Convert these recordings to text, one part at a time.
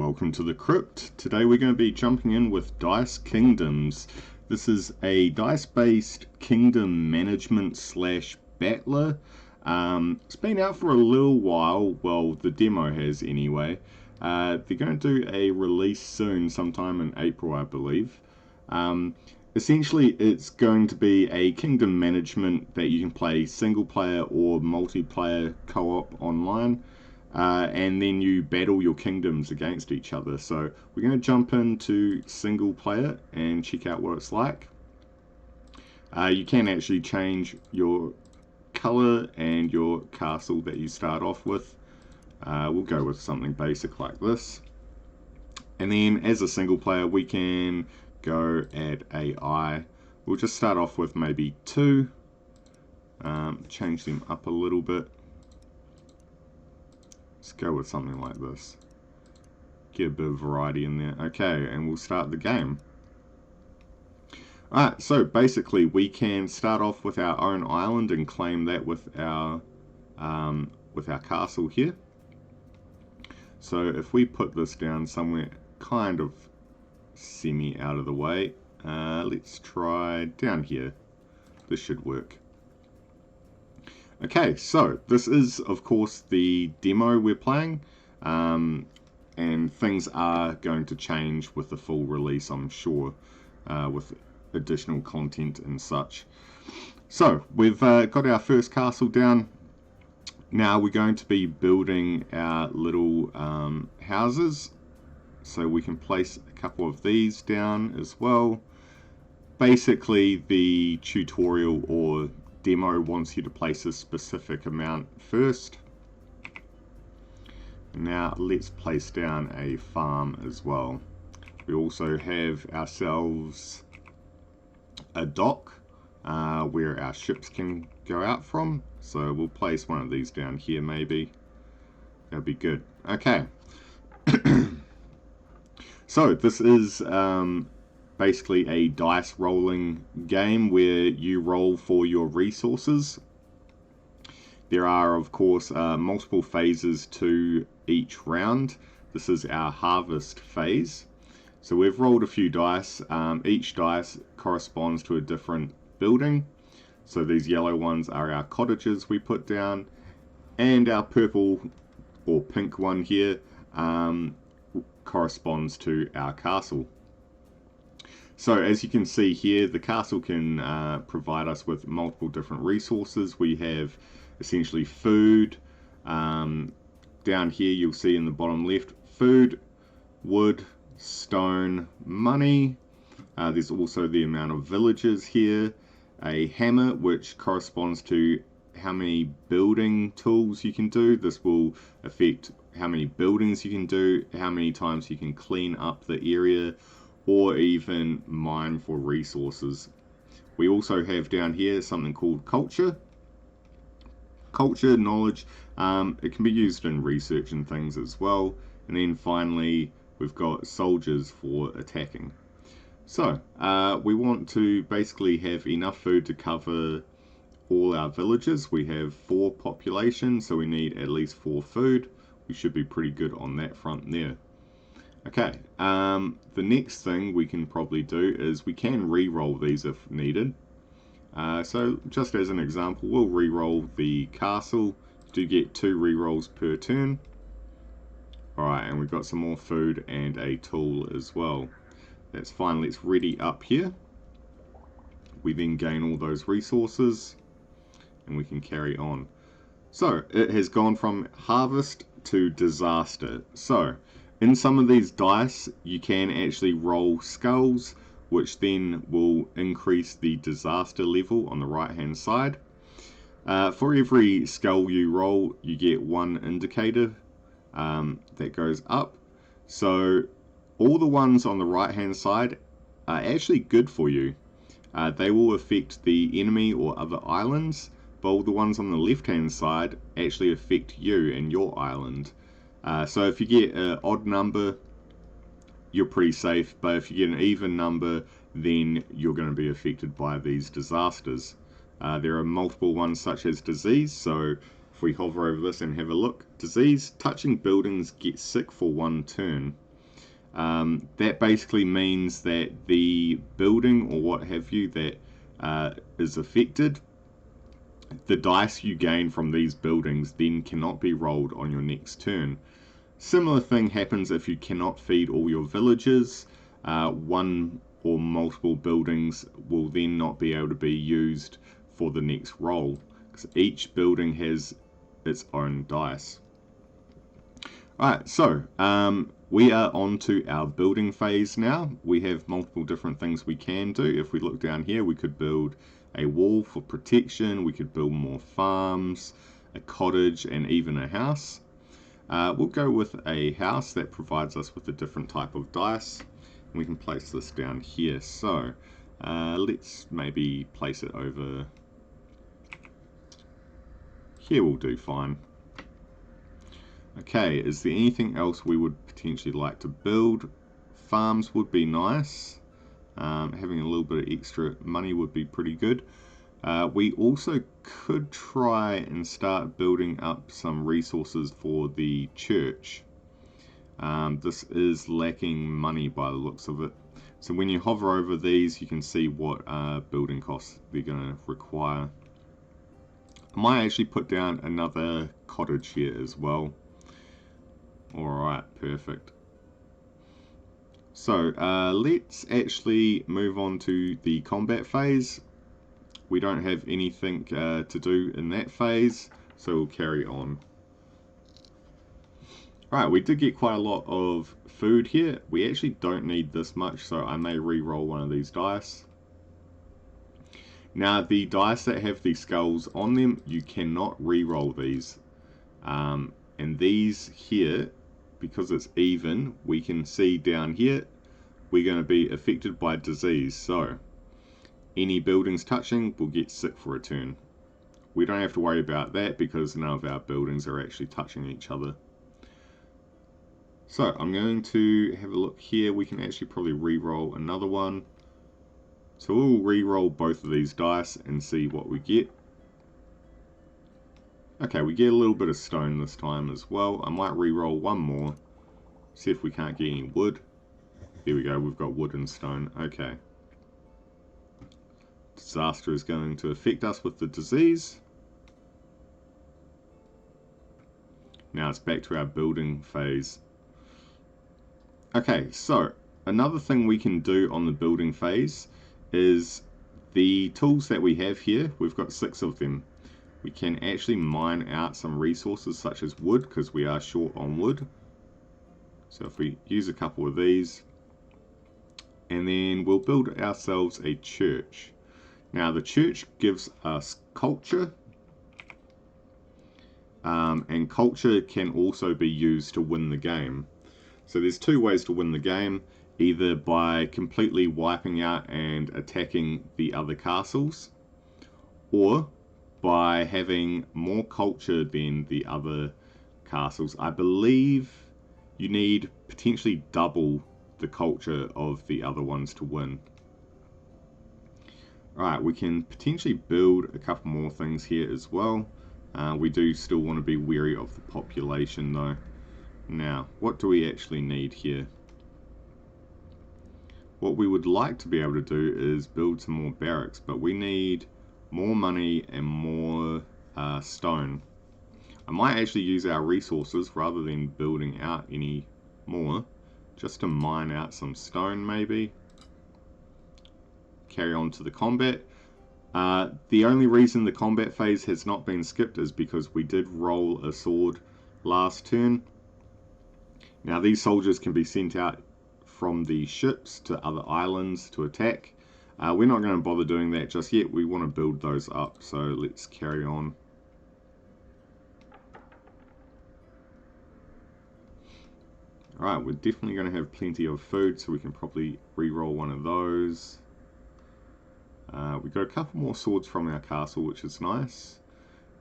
Welcome to the crypt. Today we're going to be jumping in with Dice Kingdoms. This is a dice-based kingdom management slash battler. It's been out for a little while, well the demo has anyway. They're going to do a release soon, sometime in April I believe. Essentially it's going to be a kingdom management that you can play single player or multiplayer co-op online. And then you battle your kingdoms against each other. So we're going to jump into single player and check out what it's like. You can actually change your color and your castle that you start off with. We'll go with something basic like this. And then as a single player we can go add AI. We'll just start off with maybe 2. Change them up a little bit. Let's go with something like this. Get a bit of variety in there. Okay, and we'll start the game. Alright, so basically we can start off with our own island and claim that with our castle here. So if we put this down somewhere kind of semi out of the way, let's try down here. This should work. Okay, so this is of course the demo we're playing, and things are going to change with the full release, I'm sure, with additional content and such. So we've got our first castle down. Now we're going to be building our little houses, so we can place a couple of these down as well. Basically the tutorial or demo wants you to place a specific amount first. Now let's place down a farm as well. We also have ourselves a dock where our ships can go out from, so we'll place one of these down here maybe. That'll be good. Okay. So this is basically a dice rolling game where you roll for your resources. There are of course multiple phases to each round. This is our harvest phase. So we've rolled a few dice. Each dice corresponds to a different building. So these yellow ones are our cottages we put down, and our purple or pink one here corresponds to our castle. So as you can see here, the castle can provide us with multiple different resources. We have essentially food. Down here you'll see in the bottom left, food, wood, stone, money. There's also the amount of villagers here. A hammer, which corresponds to how many building tools you can do. This will affect how many buildings you can do, how many times you can clean up the area, or even mine for resources. We also have down here something called culture. Culture, knowledge, it can be used in research and things as well. And then finally we've got soldiers for attacking. So we want to basically have enough food to cover all our villages. We have 4 population, so we need at least 4 food. We should be pretty good on that front there. Okay, the next thing we can probably do is we can re-roll these if needed. So just as an example, we'll re-roll the castle. You do get 2 re-rolls per turn. Alright, and we've got some more food and a tool as well. That's fine, let's ready up here. We then gain all those resources and we can carry on. So it has gone from harvest to disaster. So in some of these dice you can actually roll skulls, which then will increase the disaster level on the right hand side. For every skull you roll you get 1 indicator that goes up. So all the ones on the right hand side are actually good for you. They will affect the enemy or other islands, but all the ones on the left hand side actually affect you and your island. So if you get an odd number you're pretty safe, but if you get an even number then you're going to be affected by these disasters. There are multiple ones such as disease, so if we hover over this and have a look, disease, touching buildings, get sick for 1 turn. That basically means that the building or what have you that is affected, the dice you gain from these buildings then cannot be rolled on your next turn. Similar thing happens if you cannot feed all your villagers. One or multiple buildings will then not be able to be used for the next roll, because each building has its own dice. Alright, so we are on to our building phase now. We have multiple different things we can do. If we look down here, we could build a wall for protection, we could build more farms, a cottage, and even a house. We'll go with a house that provides us with a different type of dice. And we can place this down here. So let's maybe place it over here, will do fine. Okay, is there anything else we would potentially like to build? Farms would be nice. Having a little bit of extra money would be pretty good. We also could try and start building up some resources for the church. This is lacking money by the looks of it. So when you hover over these, you can see what building costs they're going to require. I might actually put down another cottage here as well. Alright, perfect. So let's actually move on to the combat phase. We don't have anything to do in that phase, so we'll carry on. Alright, we did get quite a lot of food here. We actually don't need this much, so I may re-roll one of these dice. Now, the dice that have the skulls on them, you cannot re-roll these. And these here, because it's even, we can see down here, we're going to be affected by disease. So, any buildings touching will get sick for a turn. We don't have to worry about that because none of our buildings are actually touching each other. So, I'm going to have a look here. We can actually probably re-roll another one. So we'll re-roll both of these dice and see what we get. Okay, we get a little bit of stone this time as well. I might re-roll one more. See if we can't get any wood. There we go, we've got wood and stone. Okay. Disaster is going to affect us with the disease. Now it's back to our building phase. Okay, so another thing we can do on the building phase is the tools that we have here. We've got 6 of them. We can actually mine out some resources such as wood, because we are short on wood. So if we use a couple of these, and then we'll build ourselves a church. Now the church gives us culture, and culture can also be used to win the game. So there's 2 ways to win the game, either by completely wiping out and attacking the other castles, or by having more culture than the other castles. I believe you need potentially double the culture of the other ones to win. Alright, we can potentially build a couple more things here as well. We do still want to be wary of the population though. Now, what do we actually need here? What we would like to be able to do is build some more barracks, but we need more money and more stone. I might actually use our resources rather than building out any more, just to mine out some stone maybe. Carry on to the combat. The only reason the combat phase has not been skipped is because we did roll a sword last turn. Now these soldiers can be sent out from the ships to other islands to attack. We're not going to bother doing that just yet. We want to build those up, so let's carry on. Alright, we're definitely going to have plenty of food, so we can probably re-roll one of those. We got a couple more swords from our castle, which is nice.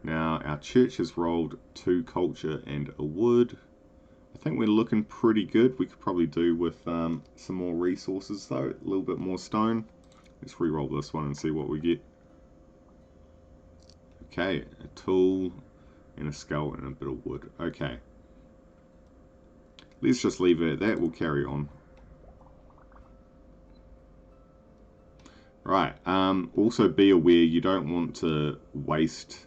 Now our church has rolled 2 culture and a wood. I think we're looking pretty good. We could probably do with some more resources though, a little bit more stone. Let's re-roll this one and see what we get. Okay, a tool and a skull and a bit of wood. Okay. Let's just leave it at that, we'll carry on. Right, also be aware you don't want to waste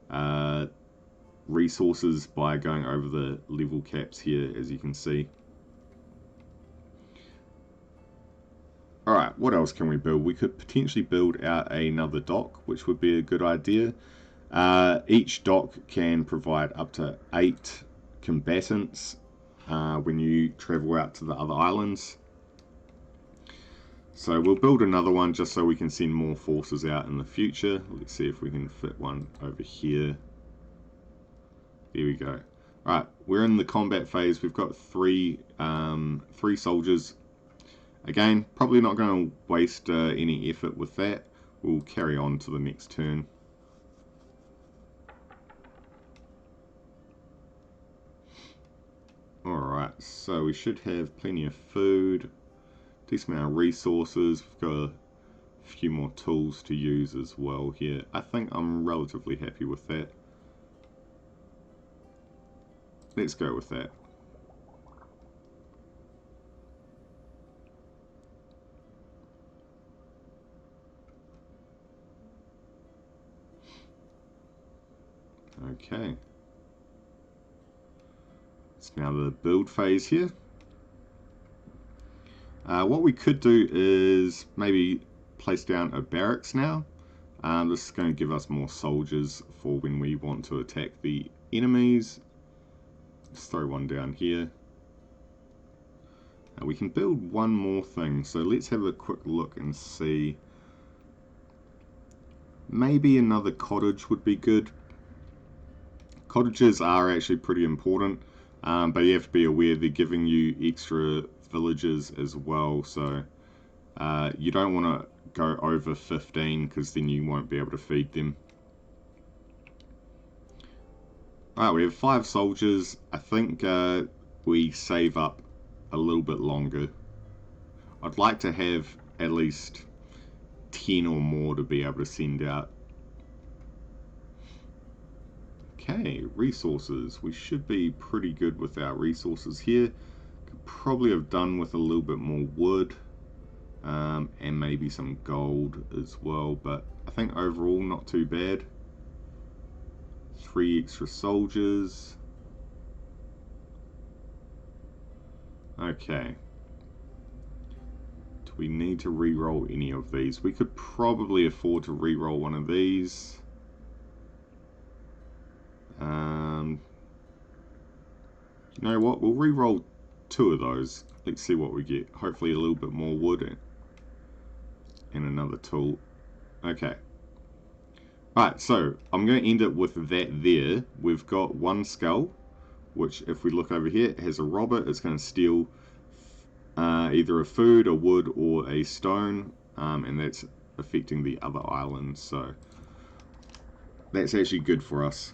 uh, resources by going over the level caps here, as you can see. Alright, what else can we build? We could potentially build out another dock, which would be a good idea. Each dock can provide up to 8 combatants when you travel out to the other islands. So we'll build another one just so we can send more forces out in the future. Let's see if we can fit one over here. There we go. Alright, we're in the combat phase. We've got three soldiers. Again, probably not going to waste any effort with that. We'll carry on to the next turn. Alright, so we should have plenty of food, decent amount of resources. We've got a few more tools to use as well here. I think I'm relatively happy with that. Let's go with that. Okay. It's now the build phase here. What we could do is maybe place down a barracks now. This is going to give us more soldiers for when we want to attack the enemies. Let's throw one down here. We can build one more thing, so let's have a quick look and see. Maybe another cottage would be good. Cottages are actually pretty important, but you have to be aware they're giving you extra villages as well, so you don't want to go over 15 because then you won't be able to feed them. Alright, we have 5 soldiers. I think we save up a little bit longer. I'd like to have at least 10 or more to be able to send out. Okay, resources. We should be pretty good with our resources here. Could probably have done with a little bit more wood and maybe some gold as well, but I think overall not too bad. 3 extra soldiers. Okay. Do we need to re-roll any of these? We could probably afford to re-roll one of these. You know what? We'll re-roll 2 of those. Let's see what we get. Hopefully a little bit more wood and another tool. Okay. Right, so I'm going to end it with that there. We've got 1 skull, which if we look over here, it has a robber. It's going to steal either a food, a wood, or a stone, and that's affecting the other islands. So that's actually good for us.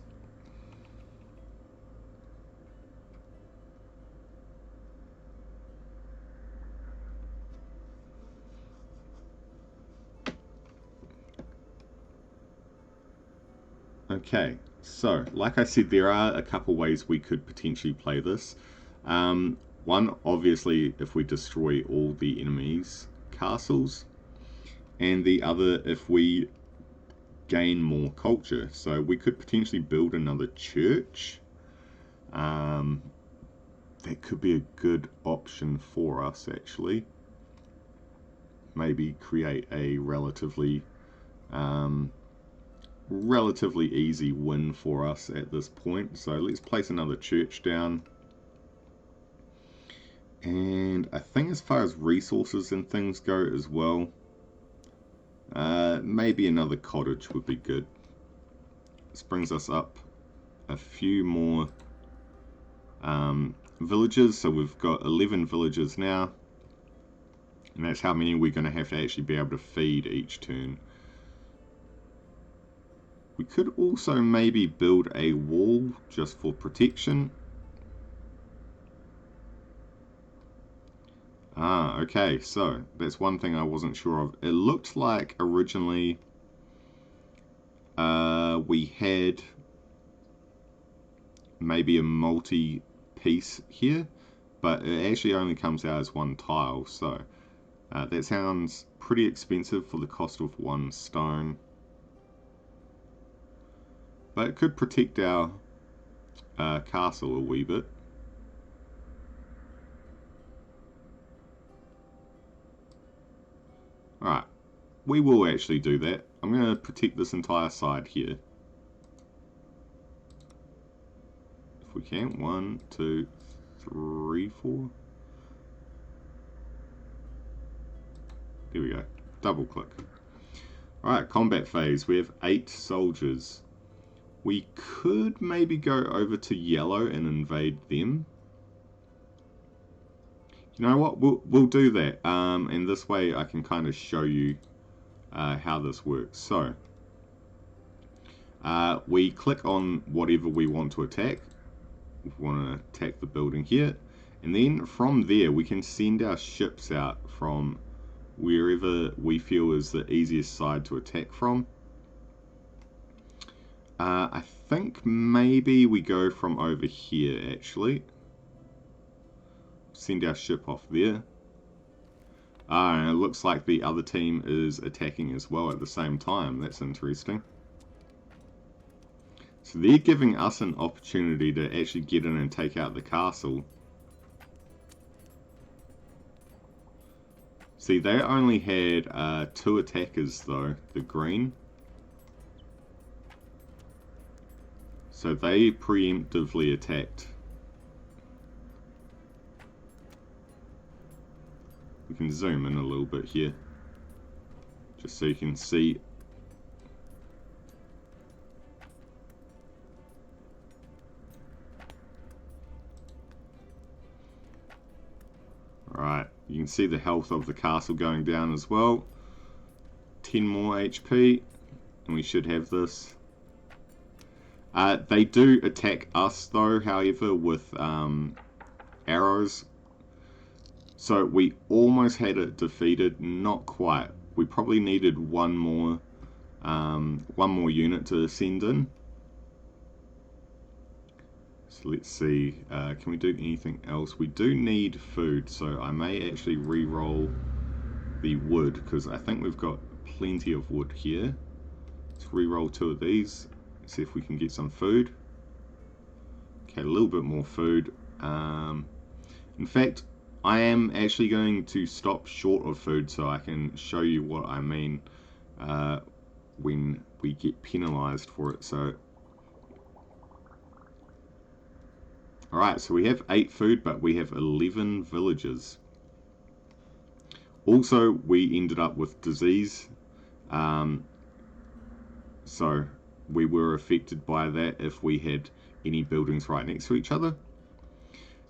Okay, so like I said, there are a couple ways we could potentially play this. One, obviously, if we destroy all the enemies' castles, and the other, if we gain more culture. So we could potentially build another church. That could be a good option for us, actually. Maybe create a relatively easy win for us at this point. So let's place another church down. And I think as far as resources and things go as well, maybe another cottage would be good. This brings us up a few more villages. So we've got 11 villages now. And that's how many we're going to have to actually be able to feed each turn. We could also maybe build a wall just for protection. Ah, okay, so that's one thing I wasn't sure of. It looked like originally we had maybe a multi-piece here, but it actually only comes out as 1 tile, so that sounds pretty expensive for the cost of 1 stone. But it could protect our castle a wee bit. Alright, we will actually do that. I'm going to protect this entire side here. If we can. 1, 2, 3, 4. There we go. Double click. Alright, combat phase. We have 8 soldiers. We could maybe go over to yellow and invade them. You know what? We'll do that. And this way I can kind of show you how this works. So, we click on whatever we want to attack. We want to attack the building here. And then from there we can send our ships out from wherever we feel is the easiest side to attack from. I think maybe we go from over here actually. Send our ship off there. And it looks like the other team is attacking as well at the same time. That's interesting. So they're giving us an opportunity to actually get in and take out the castle. See, they only had 2 attackers though, the green. So they preemptively attacked. We can zoom in a little bit here, just so you can see. Alright, you can see the health of the castle going down as well. 10 more HP, and we should have this. They do attack us though, however, with arrows. So we almost had it defeated, not quite. We probably needed one more unit to send in. So let's see, can we do anything else? We do need food, so I may actually re-roll the wood, because I think we've got plenty of wood here. Let's re-roll 2 of these, see if we can get some food. Okay, a little bit more food. In fact, I am actually going to stop short of food so I can show you what I mean when we get penalized for it. So, alright, so we have 8 food, but we have 11 villages. Also, we ended up with disease, so we were affected by that if we had any buildings right next to each other.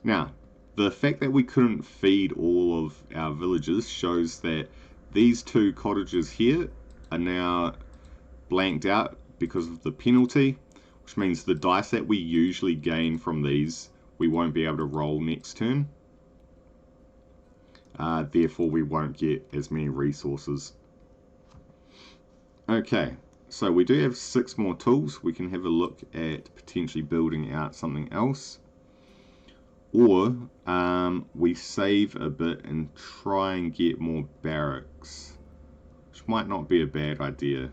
Now, the fact that we couldn't feed all of our villages shows that these 2 cottages here are now blanked out because of the penalty, which means the dice that we usually gain from these we won't be able to roll next turn. Therefore we won't get as many resources. Okay, so we do have 6 more tools. We can have a look at potentially building out something else. Or we save a bit and try and get more barracks, which might not be a bad idea.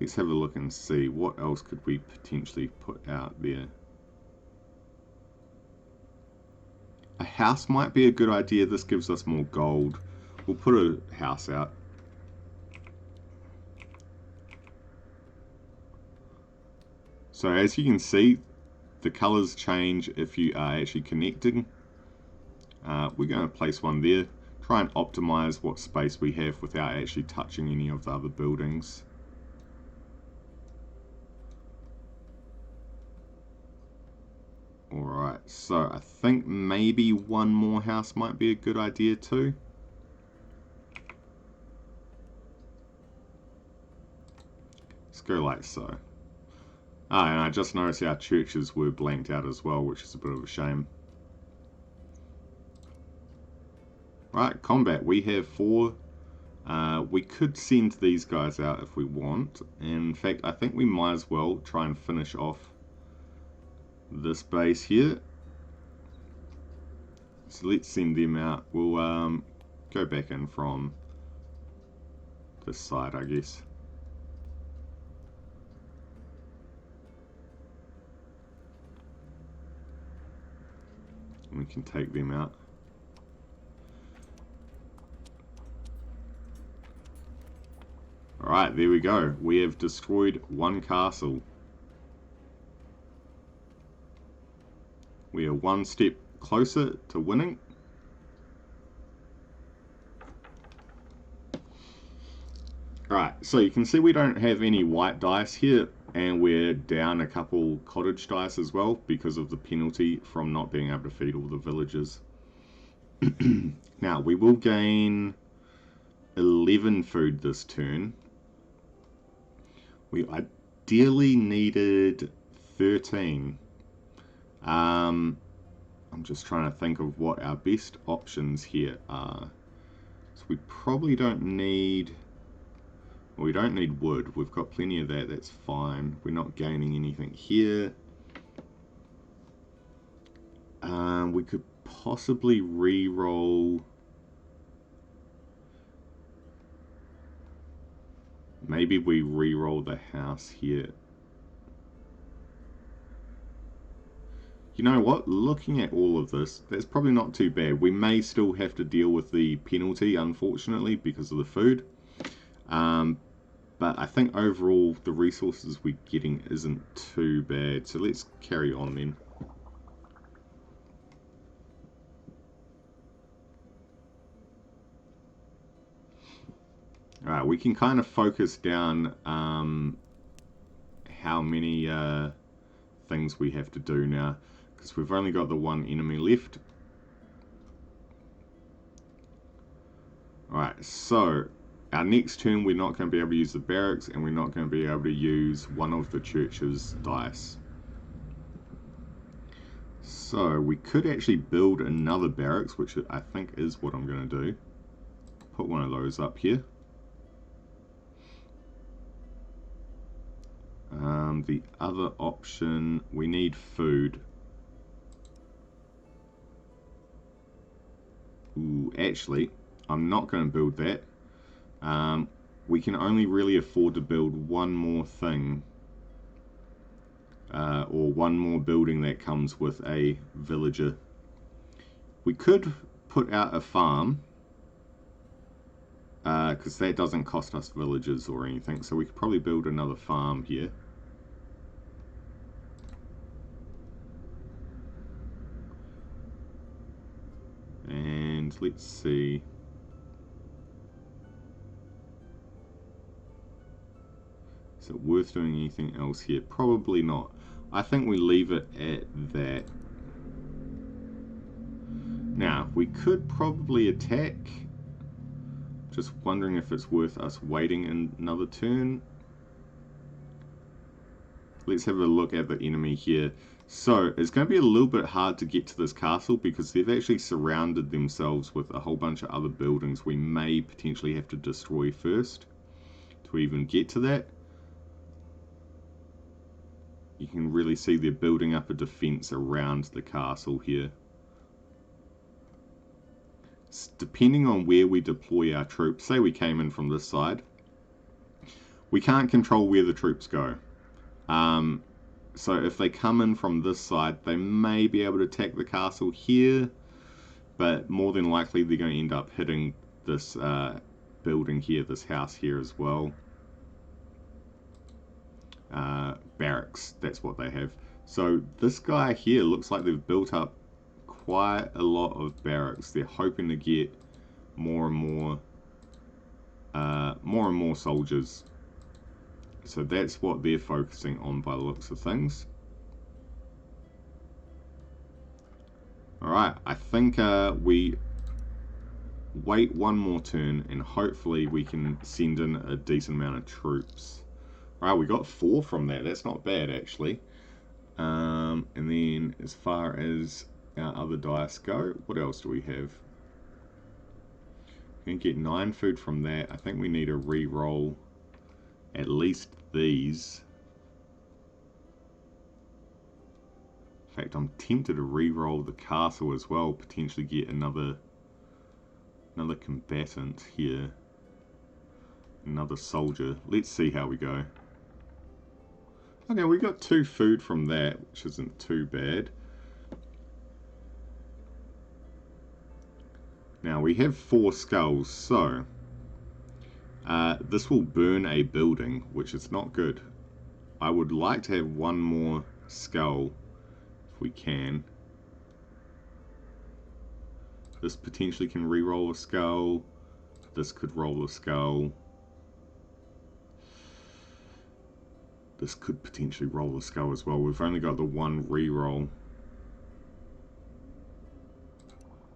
Let's have a look and see what else could we potentially put out there. A house might be a good idea. This gives us more gold. We'll put a house out. So as you can see, the colors change if you are actually connecting. We're going to place one there. Try and optimize what space we have without actually touching any of the other buildings. Alright, so I think maybe one more house might be a good idea too. Let's go like so. Ah, and I just noticed our churches were blanked out as well, which is a bit of a shame. Right, combat. We have 4. We could send these guys out if we want. In fact, I think we might as well try and finish off this base here. So let's send them out. We'll go back in from this side, I guess. And we can take them out. Alright, there we go. We have destroyed one castle. We are one step closer to winning. Alright, so you can see we don't have any white dice here, and we're down a couple cottage dice as well because of the penalty from not being able to feed all the villagers. Now, we will gain 11 food this turn. We ideally needed 13. I'm just trying to think of what our best options here are. So we probably don't need... Well, we don't need wood. We've got plenty of that. That's fine. We're not gaining anything here. We could possibly re-roll... Maybe we re-roll the house here. You know what? Looking at all of this, that's probably not too bad. We may still have to deal with the penalty, unfortunately, because of the food. But I think overall the resources we're getting isn't too bad. So let's carry on then. Alright, we can kind of focus down how many things we have to do now, because we've only got the one enemy left. Alright, so our next turn we're not going to be able to use the barracks, and we're not going to be able to use one of the church's dice. So we could actually build another barracks, which I think is what I'm going to do. Put one of those up here. The other option, we need food. Ooh, actually, I'm not going to build that. We can only really afford to build one more thing. Or one more building that comes with a villager. We could put out a farm. Because that doesn't cost us villagers or anything. So we could probably build another farm here. And let's see. Is it worth doing anything else here? Probably not. I think we leave it at that. Now, we could probably attack. Just wondering if it's worth us waiting another turn. Let's have a look at the enemy here. So, it's going to be a little bit hard to get to this castle because they've actually surrounded themselves with a whole bunch of other buildings we may potentially have to destroy first to even get to that. You can really see they're building up a defense around the castle here. Depending on where we deploy our troops, say we came in from this side, we can't control where the troops go. So if they come in from this side, they may be able to attack the castle here, but more than likely they're going to end up hitting this building here, this house here as well. Barracks, that's what they have. So this guy here looks like they've built up quite a lot of barracks. They're hoping to get more and more soldiers. So that's what they're focusing on by the looks of things. Alright, I think we wait one more turn and hopefully we can send in a decent amount of troops. Alright, we got 4 from that. That's not bad actually. And then as far as our other dice go, what else do we have? We can get 9 food from that. I think we need to re-roll at least these. In fact, I'm tempted to re-roll the castle as well, potentially get another Another combatant here. Another soldier. Let's see how we go. Okay, we got 2 food from that, which isn't too bad. Now we have 4 skulls, so this will burn a building, which is not good. I would like to have 1 more skull if we can. This potentially can re-roll a skull. This could roll a skull. This could potentially roll a skull as well. We've only got the 1 re-roll.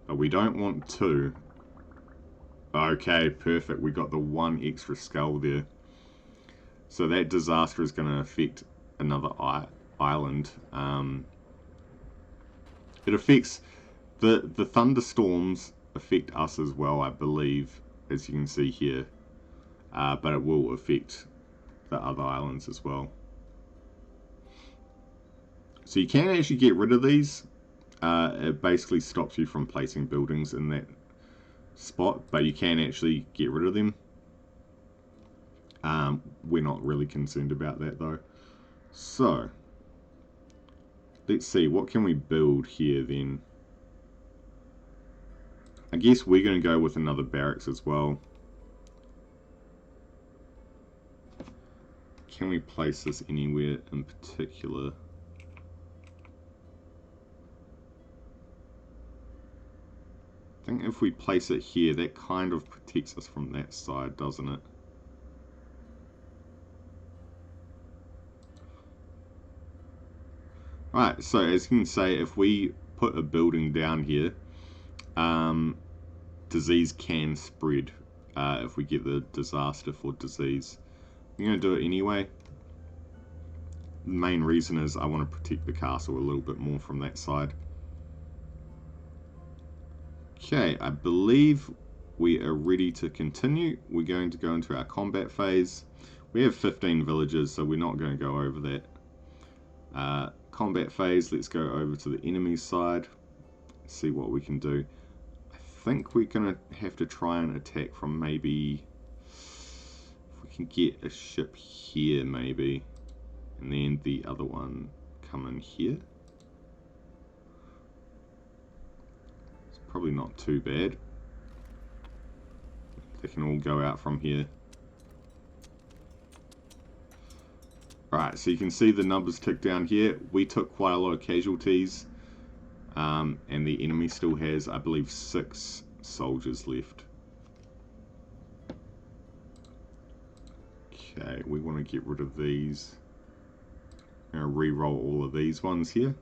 But we don't want 2. Okay, perfect. We got the 1 extra skull there. So that disaster is going to affect another island. It affects... The thunderstorms affect us as well, I believe, as you can see here. But it will affect the other islands as well. So you can actually get rid of these. It basically stops you from placing buildings in that spot, but you can actually get rid of them. We're not really concerned about that though. So let's see, what can we build here then? I guess we're going to go with another barracks as well. Can we place this anywhere in particular? I think if we place it here, that kind of protects us from that side, doesn't it? Right, so as you can say, if we put a building down here, disease can spread if we get the disaster for disease. I'm going to do it anyway. The main reason is I want to protect the castle a little bit more from that side. Okay, I believe we are ready to continue. We're going to go into our combat phase. We have 15 villages, so we're not going to go over that. Combat phase, let's go over to the enemy side, see what we can do. I think we're going to have to try and attack from maybe, if we can get a ship here maybe, and then the other one come in here. It's probably not too bad. They can all go out from here. Right, so you can see the numbers tick down here. We took quite a lot of casualties, and the enemy still has, I believe, 6 soldiers left. Okay, we want to get rid of these. I'm going to re-roll all of these ones here.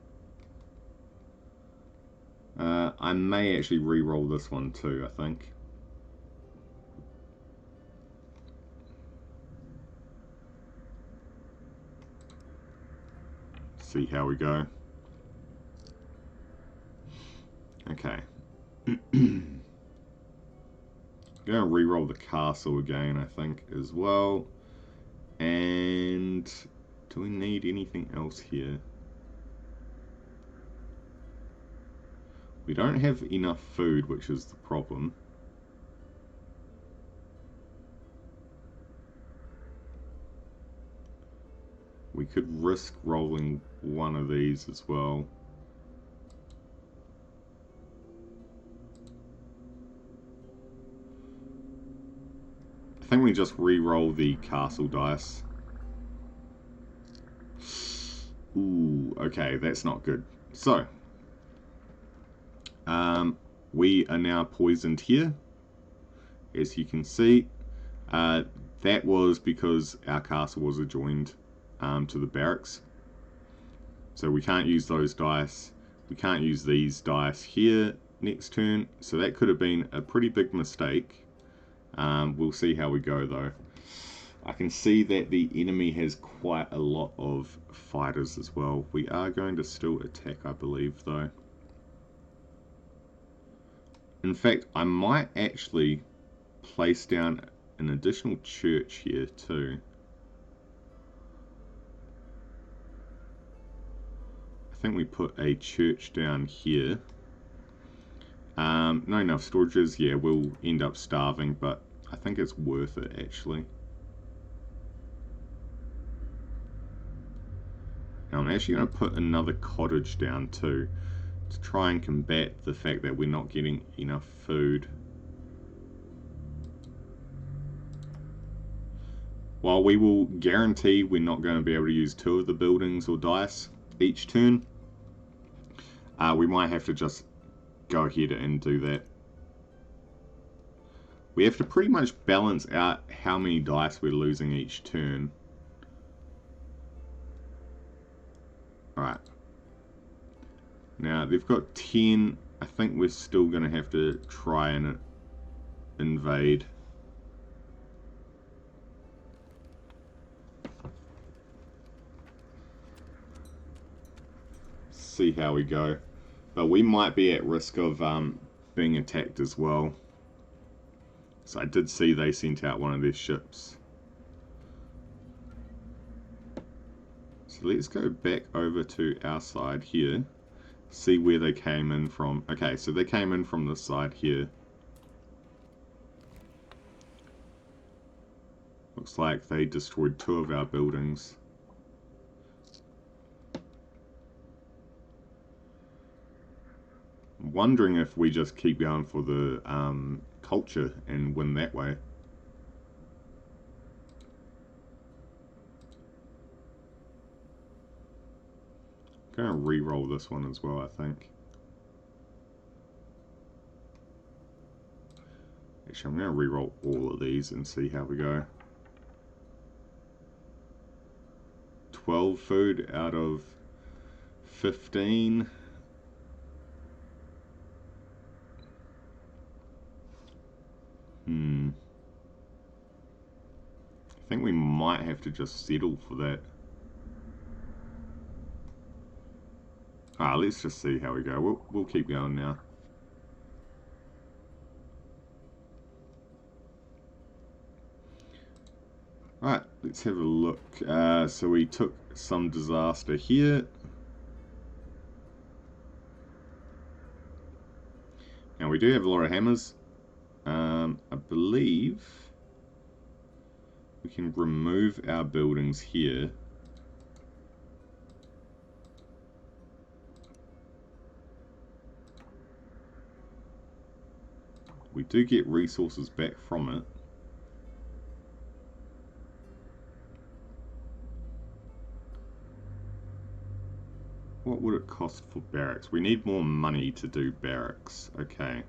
I may actually re-roll this one too, I think. See how we go. Okay. I'm going to re-roll the castle again, I think, as well. And do we need anything else here? We don't have enough food, which is the problem. We could risk rolling one of these as well. I think we just re-roll the castle dice. Ooh, okay, that's not good. So, we are now poisoned here, as you can see. That was because our castle was adjoined to the barracks. So we can't use those dice. We can't use these dice here next turn. So that could have been a pretty big mistake. We'll see how we go though. I can see that the enemy has quite a lot of fighters as well. We are going to still attack, I believe, though. In fact, I might actually place down an additional church here too. I think we put a church down here. Not enough storages. Yeah, we'll end up starving, but I think it's worth it actually. Now I'm actually going to put another cottage down too, to try and combat the fact that we're not getting enough food. While we will guarantee we're not going to be able to use 2 of the buildings or dice each turn, we might have to just go ahead and do that. We have to pretty much balance out how many dice we're losing each turn. Alright. Now, they've got 10. I think we're still going to have to try and invade. See how we go. But we might be at risk of being attacked as well. So I did see they sent out one of their ships. So let's go back over to our side here. See where they came in from. Okay, so they came in from this side here. Looks like they destroyed 2 of our buildings. I'm wondering if we just keep going for the culture and win that way. I'm going to re-roll this one as well, I think. Actually, I'm going to re-roll all of these and see how we go. 12 food out of 15. I think we might have to just settle for that. Let's just see how we go. We'll keep going now. Alright, let's have a look. So we took some disaster here. Now we do have a lot of hammers. I believe we can remove our buildings here. We do get resources back from it. What would it cost for barracks? We need more money to do barracks. Okay.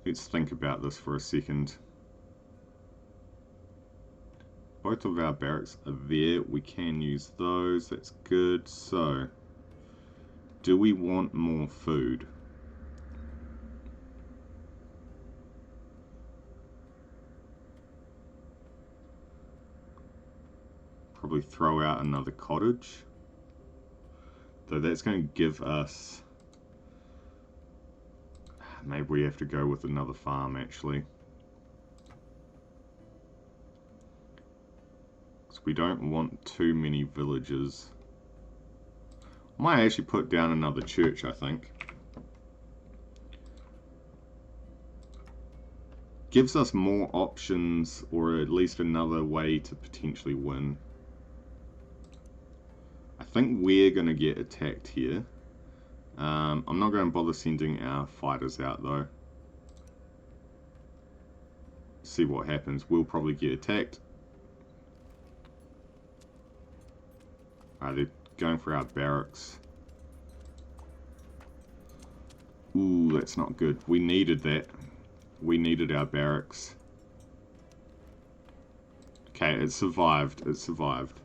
Let's think about this for a second. Both of our barracks are there. We can use those. That's good. So, do we want more food? Probably throw out another cottage. Though that's going to give us... Maybe we have to go with another farm, actually. Because we don't want too many villages. I might actually put down another church, I think. Gives us more options, or at least another way to potentially win. I think we're going to get attacked here. I'm not going to bother sending our fighters out though. See what happens. We'll probably get attacked. Alright, they're going for our barracks. Ooh, that's not good. We needed that. We needed our barracks. Okay, it survived. It survived.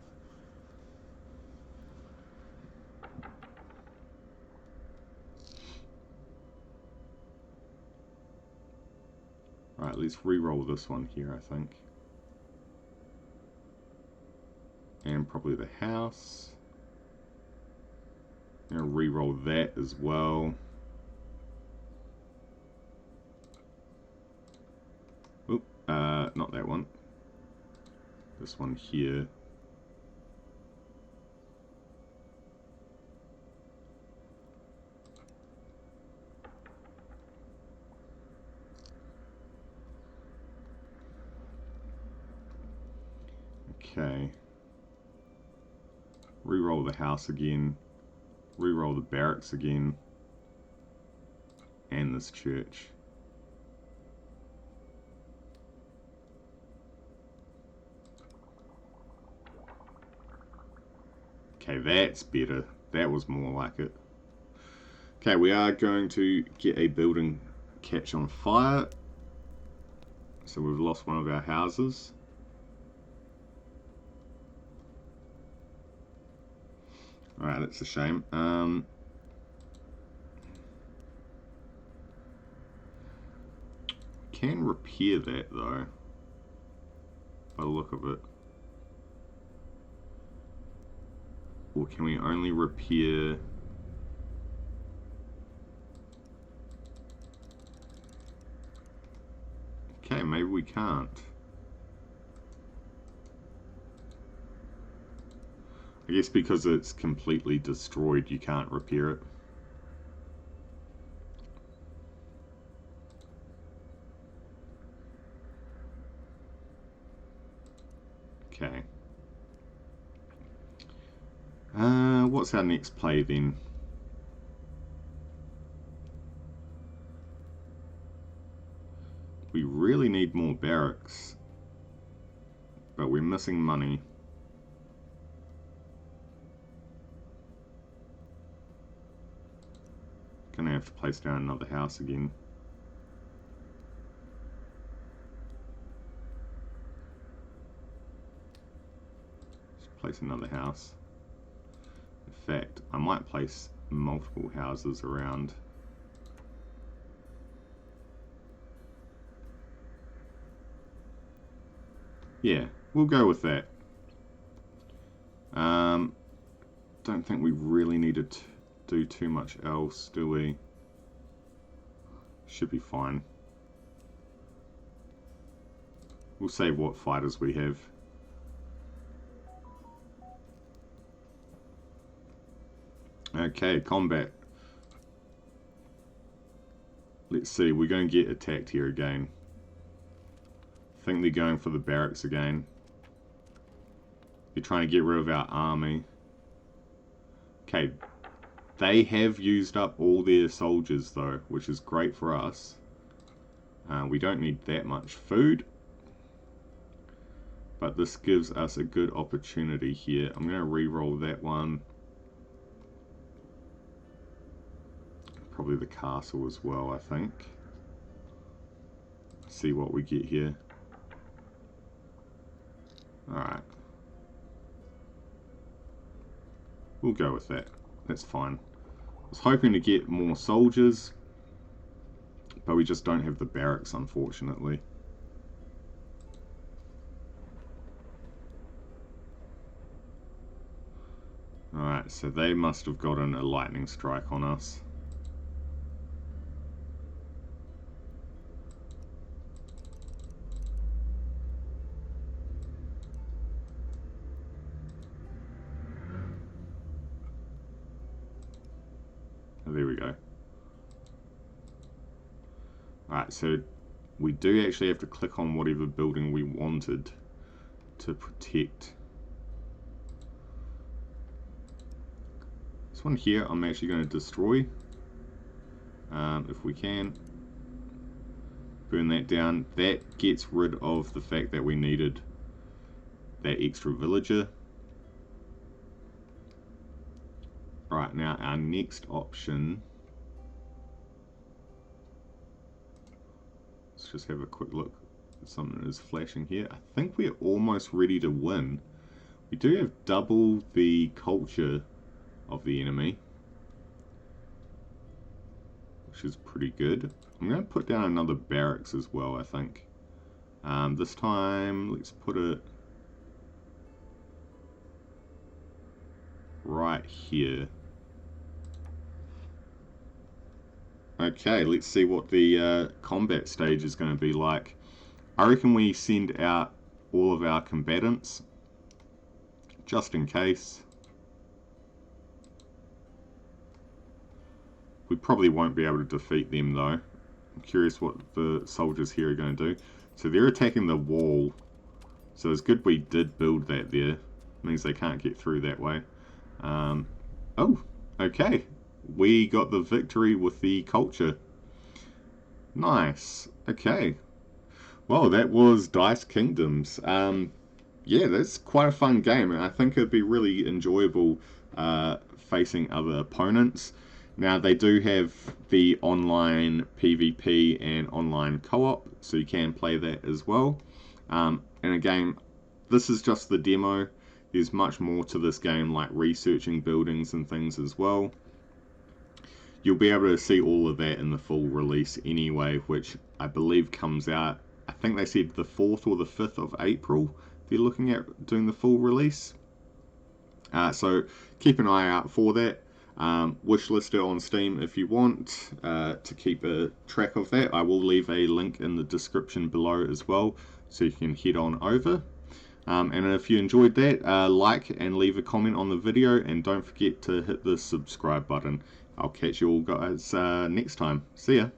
Alright, let's re-roll this one here, I think. And probably the house. I'm going to re-roll that as well. Oop, not that one. This one here. Okay. Reroll the house again. Reroll the barracks again. And this church. Okay, that's better. That was more like it. Okay, we are going to get a building catch on fire. So we've lost one of our houses. Alright, that's a shame. Can repair that though, by the look of it. Or can we only repair... Okay, maybe we can't. I guess because it's completely destroyed, you can't repair it. Okay. What's our next play then? We really need more barracks, but we're missing money. Gonna have to place down another house again. Let's place another house. In fact, I might place multiple houses around. Yeah, we'll go with that. Don't think we really need to do too much else, do we? Should be fine. We'll save what fighters we have. Okay, combat. Let's see, we're going to get attacked here again. I think they're going for the barracks again. They're trying to get rid of our army. Okay, they have used up all their soldiers though, which is great for us. We don't need that much food. But this gives us a good opportunity here. I'm going to re-roll that one. Probably the castle as well, I think. See what we get here. Alright. We'll go with that. That's fine. I was hoping to get more soldiers, but we just don't have the barracks, unfortunately. Alright, so they must have gotten a lightning strike on us. There we go. Alright, so we do actually have to click on whatever building we wanted to protect. This one here I'm actually going to destroy. If we can. Burn that down. That gets rid of the fact that we needed that extra villager. Right, now our next option, let's just have a quick look. Something is flashing here. I think we're almost ready to win. We do have double the culture of the enemy, which is pretty good. I'm going to put down another barracks as well, I think. This time, let's put it right here. Okay, let's see what the combat stage is going to be like. I reckon we send out all of our combatants, just in case. We probably won't be able to defeat them though. I'm curious what the soldiers here are going to do. So they're attacking the wall So it's good we did build that there. Means they can't get through that way. Oh, okay. We got the victory with the culture. Nice. Okay. Well, that was Dice Kingdoms. Yeah, that's quite a fun game, and I think it'd be really enjoyable facing other opponents. Now, they do have the online PvP and online co-op, so you can play that as well. And again, this is just the demo. There's much more to this game, like researching buildings and things as well. You'll be able to see all of that in the full release anyway, which I believe comes out, I think they said the 4th or the 5th of April. They're looking at doing the full release. So keep an eye out for that. Wishlist it on Steam if you want to keep a track of that. I will leave a link in the description below as well, so you can head on over. And if you enjoyed that, like and leave a comment on the video, and don't forget to hit the subscribe button. I'll catch you all guys next time. See ya.